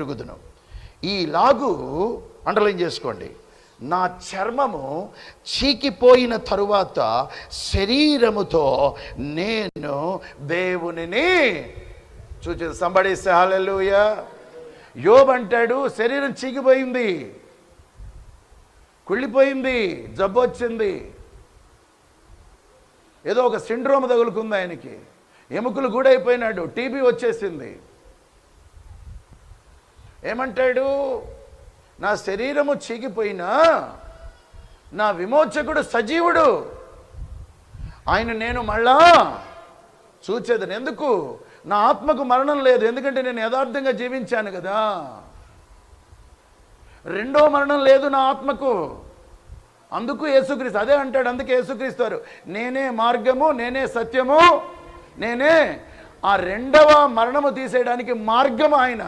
పెరుగుదును. ఈలాగు అండర్లైన్ చేసుకోండి, నా చర్మము చీకిపోయిన తరువాత శరీరముతో నేను దేవునిని చూచేది. సంబడి సే హల్లెలూయా. యోబు అంటాడు, శరీరం చీకిపోయింది, కుళ్ళిపోయింది, జబ్బు వచ్చింది, ఏదో ఒక సిండ్రోమ్ తగులుకుంది ఆయనకి, ఎముకలు గూడైపోయినాడు, టీబీ వచ్చేసింది. ఏమంటాడు, నా శరీరము చీకిపోయినా నా విమోచకుడు సజీవుడు, ఆయన నేను మళ్ళా చూచేదని. ఎందుకు? నా ఆత్మకు మరణం లేదు, ఎందుకంటే నేను యథార్థంగా జీవించాను కదా. రెండో మరణం లేదు నా ఆత్మకు. అందుకు యేసుక్రీస్తు అదే అంటాడు. అందుకే యేసుక్రీస్తు నేనే మార్గము, నేనే సత్యము, నేనే. ఆ రెండవ మరణము తీసేయడానికి మార్గం ఆయన.